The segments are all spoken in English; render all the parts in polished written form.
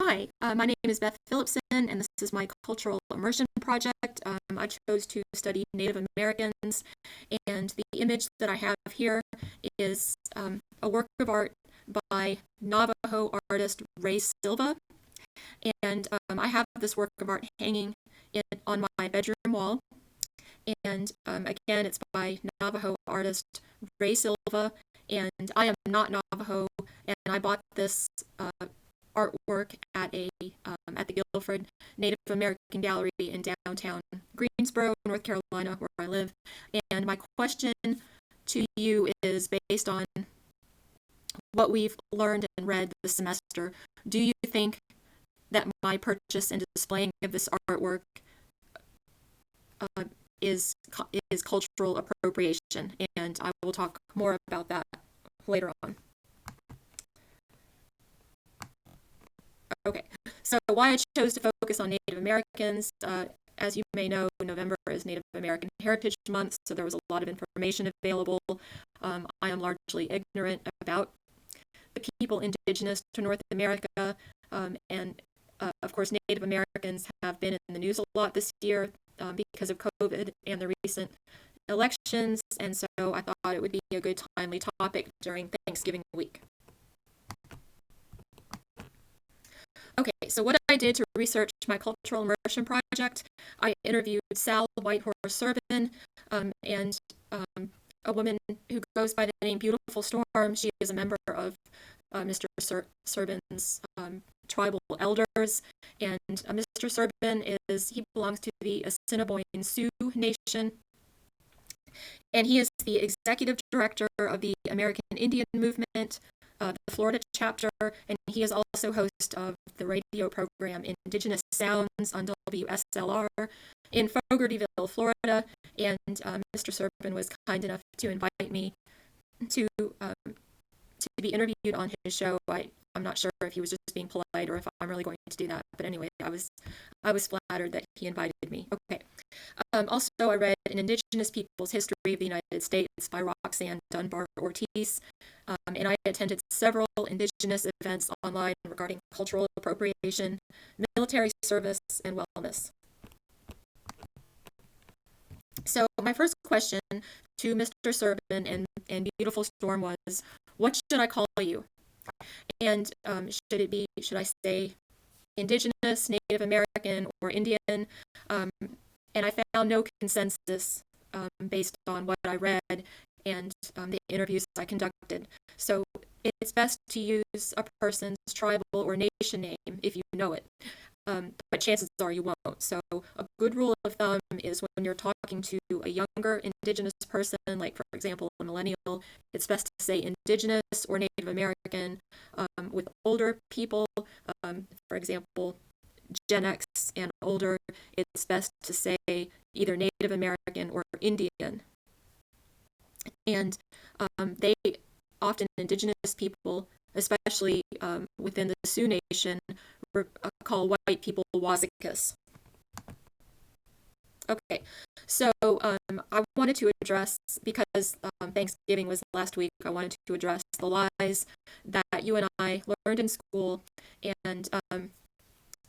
Hi, my name is Beth Phillipson, and this is my cultural immersion project. I chose to study Native Americans, and the image that I have here is a work of art by Navajo artist Ray Silva. And I have this work of art hanging on my bedroom wall. And again, it's by Navajo artist Ray Silva, and I am not Navajo, and I bought this artwork at the Guilford Native American Gallery in downtown Greensboro, North Carolina, where I live. And my question to you is based on what we've learned and read this semester. Do you think that my purchase and displaying of this artwork uh, is cultural appropriation? And I will talk more about that later on. Okay, so why I chose to focus on Native Americans, as you may know, November is Native American Heritage Month, so there was a lot of information available. I am largely ignorant about the people indigenous to North America, and of course, Native Americans have been in the news a lot this year because of COVID and the recent elections, and so I thought it would be a good timely topic during Thanksgiving week. Okay, so what I did to research my cultural immersion project, I interviewed Sal Whitehorse Servin, and a woman who goes by the name Beautiful Storm. She is a member of Mr. Servin's tribal elders, and Mr. Servin he belongs to the Assiniboine Sioux Nation, and he is the executive director of the American Indian Movement, the Florida chapter, and he is also host of the radio program Indigenous Sounds on WSLR in Fogartyville, Florida. And Mr. Serpin was kind enough to invite me to be interviewed on his show. I'm not sure if he was just being polite or if I'm really going to do that, but anyway, I was flattered that he invited me. Okay. Also, I read An Indigenous People's History of the United States by Roxanne Dunbar Ortiz, and I attended several Indigenous events online regarding cultural appropriation, military service, and wellness. So my first question to Mr. Servin and Beautiful Storm was, what should I call you? And should I say Indigenous, Native American, or Indian? And I found no consensus based on what I read and the interviews I conducted. So it's best to use a person's tribal or nation name if you know it. But chances are you won't. So a good rule of thumb is when you're talking to a younger Indigenous person, like for example a millennial, it's best to say Indigenous or Native American. With older people, for example, Gen X and older, it's best to say either Native American or Indian. And they often, Indigenous people, especially within the Sioux Nation, call white people Wazikas. Okay, so I wanted to address, because Thanksgiving was last week, I wanted to address the lies that you and I learned in school. And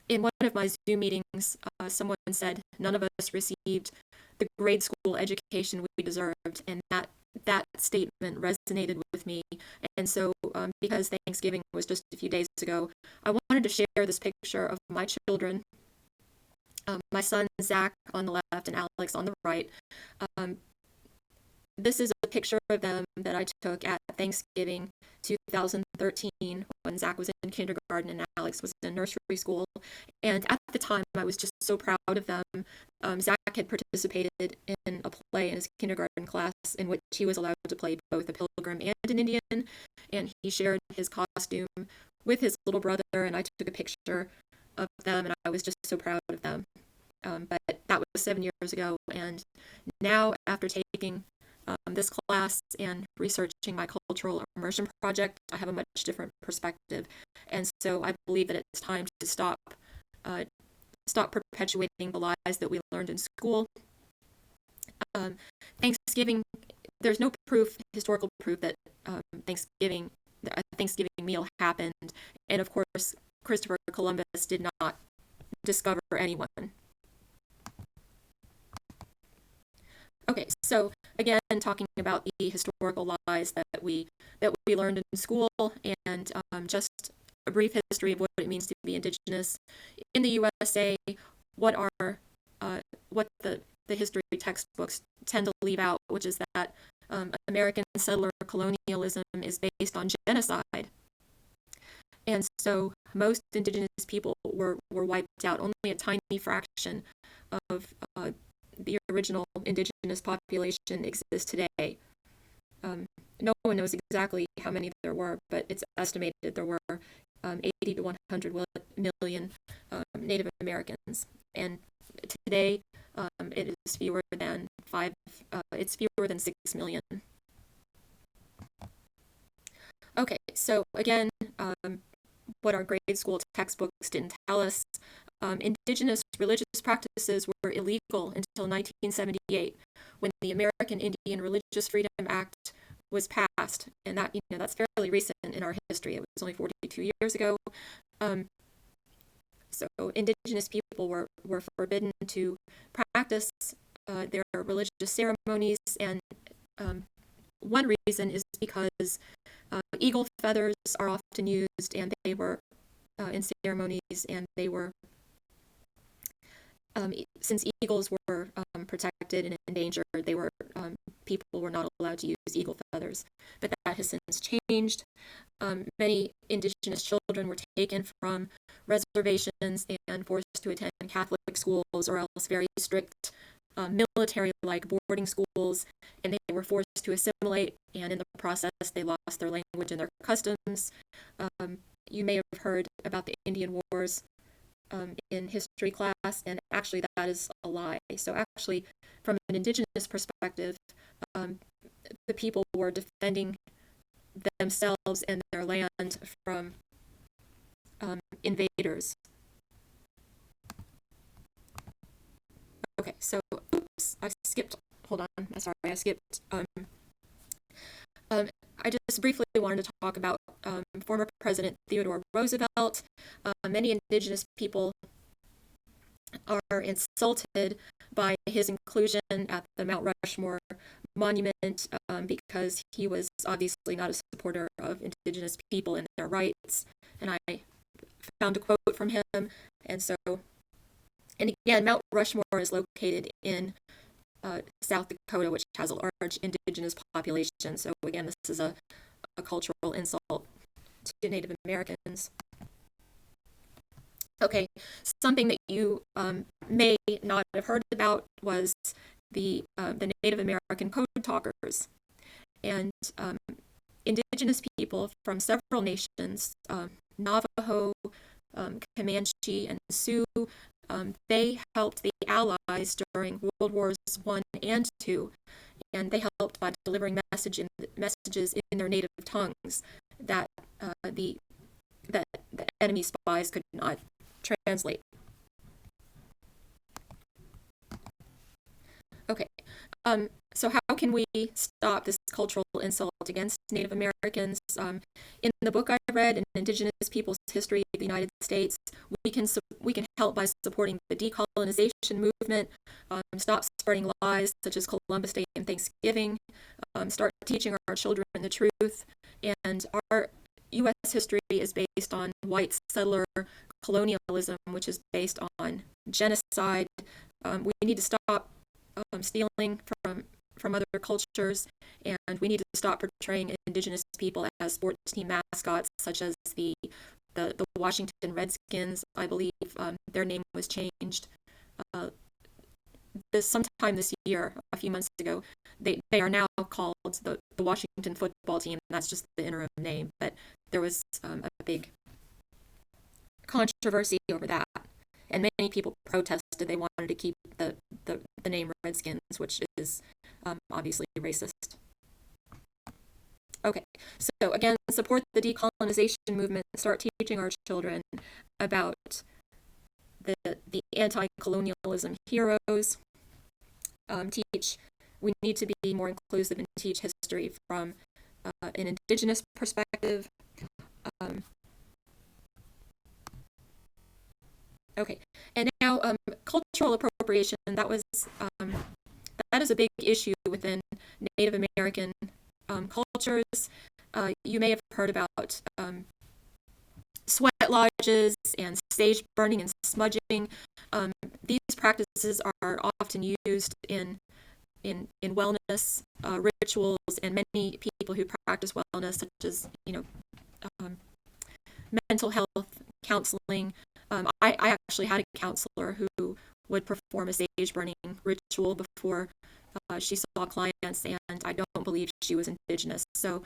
in one of my Zoom meetings, someone said none of us received the grade school education we deserved, and that statement resonated with me. And so, because Thanksgiving was just a few days ago, I wanted to share this picture of my children, my son Zach on the left and Alex on the right. This is a picture of them that I took at Thanksgiving 2013 when Zach was in kindergarten and Alex was in nursery school. And at the time, I was just so proud of them. Zach had participated in a play in his kindergarten class in which he was allowed to play both a pilgrim and an Indian, and he shared his costume with his little brother, and I took a picture of them, and I was just so proud of them. But that was 7 years ago, and now after taking this class and researching my cultural immersion project, I have a much different perspective, and so I believe that it's time to stop perpetuating the lies that we learned in school. Thanksgiving, there's no historical proof that a Thanksgiving meal happened, and of course, Christopher Columbus did not discover anyone. Okay, so again, talking about the historical lies that we learned in school, and just a brief history of what it means to be indigenous in the USA. What are what the history textbooks tend to leave out, which is that American settler colonialism is based on genocide, and so most indigenous people were wiped out. Only a tiny fraction of the original indigenous population exists today. No one knows exactly how many there were, but it's estimated there were 80 to 100 million Native Americans. And today, it is fewer than it's fewer than 6 million. Okay, so again, what our grade school textbooks didn't tell us, indigenous religious practices were illegal until 1978, when the American Indian Religious Freedom Act was passed, and that's fairly recent in our history. It was only 42 years ago. So indigenous people were forbidden to practice their religious ceremonies, and one reason is because eagle feathers are often used, and they were in ceremonies, and they were since eagles were protected and endangered, people were not allowed to use eagle feathers. But that has since changed. Many indigenous children were taken from reservations and forced to attend Catholic schools or else very strict military-like boarding schools, and they were forced to assimilate, and in the process they lost their language and their customs. You may have heard about the Indian Wars in history class, and actually that is a lie. So actually, from an indigenous perspective, the people were defending themselves and their land from invaders. Okay, so oops, hold on, sorry, I skipped. I just briefly wanted to talk about former President Theodore Roosevelt. Many indigenous people are insulted by his inclusion at the Mount Rushmore monument because he was obviously not a supporter of indigenous people and their rights. And I found a quote from him. And again, Mount Rushmore is located in South Dakota, which has a large indigenous population. So again, this is a cultural insult to Native Americans. Okay, something that you may not have heard about was the Native American code talkers. And indigenous people from several nations, Navajo, Comanche, and Sioux, they helped the Allies during World Wars I and II, and they helped by delivering messages in their native tongues that the enemy spies could not translate. Okay, so how can we stop this cultural insult against Native Americans? In the book I read, "An Indigenous People's History of the United States," we can help by supporting the decolonization movement, stop spreading lies such as Columbus Day and Thanksgiving, start teaching our children the truth, and our U.S. history is based on white settler colonialism, which is based on genocide. We need to stop stealing from other cultures, and we need to stop portraying indigenous people as sports team mascots, such as the Washington Redskins. I believe their name was changed sometime this year, a few months ago. They are now called the Washington Football Team. That's just the interim name, but there was a big controversy over that, and many people protested. They wanted to keep the name Redskins, which is obviously racist. Okay, so again, support the decolonization movement, start teaching our children about the anti-colonialism heroes. We need to be more inclusive and teach history from an indigenous perspective. Okay, and now cultural appropriation, um, that is a big issue within Native American cultures. You may have heard about sweat lodges and stage burning and smudging. Um, these practices are often used in wellness rituals, and many people who practice wellness, such as um, mental health counseling. I actually had a counselor who would perform a sage burning ritual before she saw clients, and I don't believe she was indigenous. So,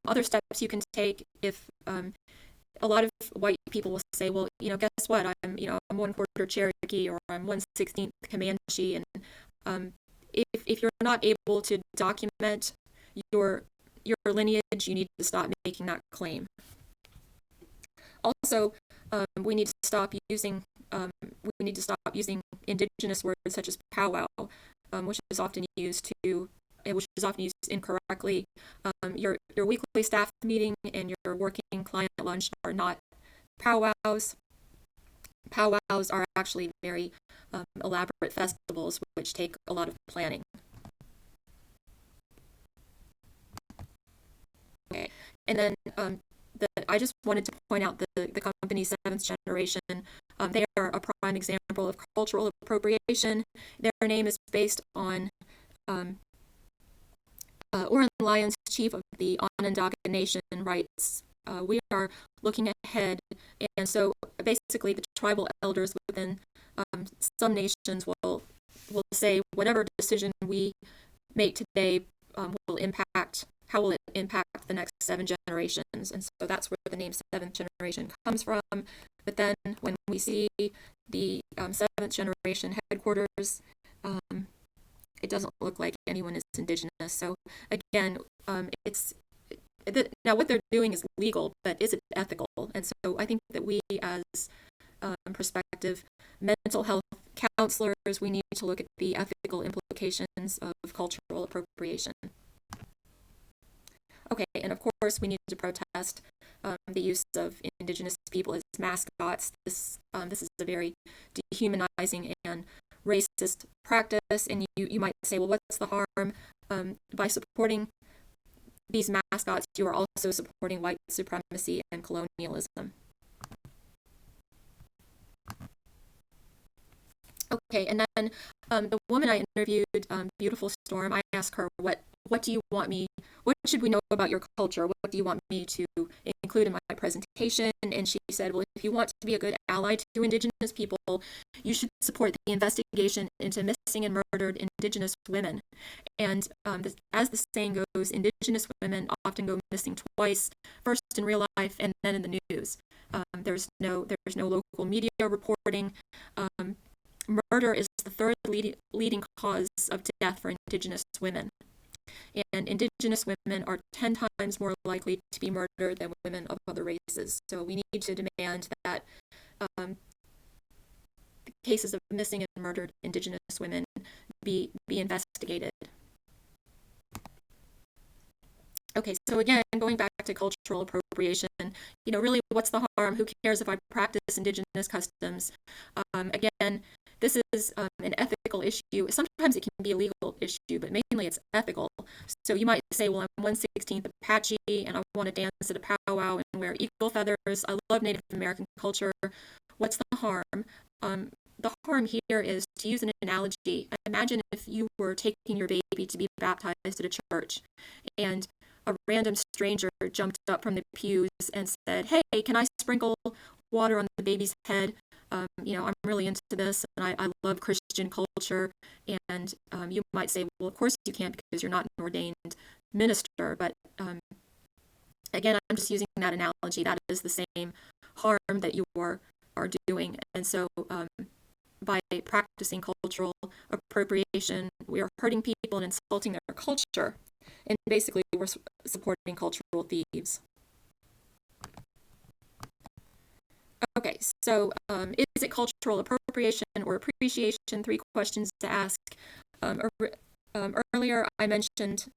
other steps you can take if a lot of white people will say, well, guess what? I'm 1/4 Cherokee, or I'm 1/16 Comanche, and if you're not able to document your lineage, you need to stop making that claim. Also, we need to stop using indigenous words such as powwow, which is often used incorrectly. Your weekly staff meeting and your working client lunch are not powwows. Powwows are actually very elaborate festivals which take a lot of planning. Okay, and then I just wanted to point out the company Seventh Generation. They are a prime example of cultural appropriation. Their name is based on Oren Lyons, chief of the Onondaga Nation, writes, we are looking ahead, and so basically the tribal elders within some nations will say whatever decision we make today will impact how will it impact the next 7 generations, and so that's where the name Seventh Generation comes from. But then when we see the Seventh Generation headquarters, it doesn't look like anyone is indigenous. So again, now what they're doing is legal, but is it ethical? And so I think that we, as prospective mental health counselors, we need to look at the ethical implications of cultural appropriation. Okay, and of course we need to protest the use of indigenous people as mascots. This is a very dehumanizing and racist practice, and you might say, well, what's the harm? By supporting these mascots, you are also supporting white supremacy and colonialism. Okay, and then the woman I interviewed, Beautiful Storm, I asked her, what do you want me, what should we know about your culture? What do you want me to include in my presentation? And she said, well, if you want to be a good ally to indigenous people, you should support the investigation into missing and murdered indigenous women. And as the saying goes, indigenous women often go missing twice, first in real life and then in the news. There's no local media reporting. Murder is the third leading cause of death for indigenous women. And indigenous women are 10 times more likely to be murdered than women of other races. So we need to demand that cases of missing and murdered indigenous women be investigated. Okay, so again, going back to cultural appropriation, really, what's the harm? Who cares if I practice indigenous customs? Again, this is an ethical issue. Sometimes it can be a legal issue, but mainly it's ethical. So you might say, well, I'm 1/16 Apache, and I want to dance at a powwow and wear eagle feathers. I love Native American culture. What's the harm? The harm here is, to use an analogy, imagine if you were taking your baby to be baptized at a church, and a random stranger jumped up from the pews and said, hey, can I sprinkle water on the baby's head? I'm really into this, and I love Christian culture. And you might say, well, of course you can't, because you're not an ordained minister. But again, I'm just using that analogy. That is the same harm that you are doing. And so by practicing cultural appropriation, we are hurting people and insulting their culture. And basically, we're supporting cultural thieves. Okay, so is it cultural appropriation or appreciation? 3 questions to ask. Earlier, I mentioned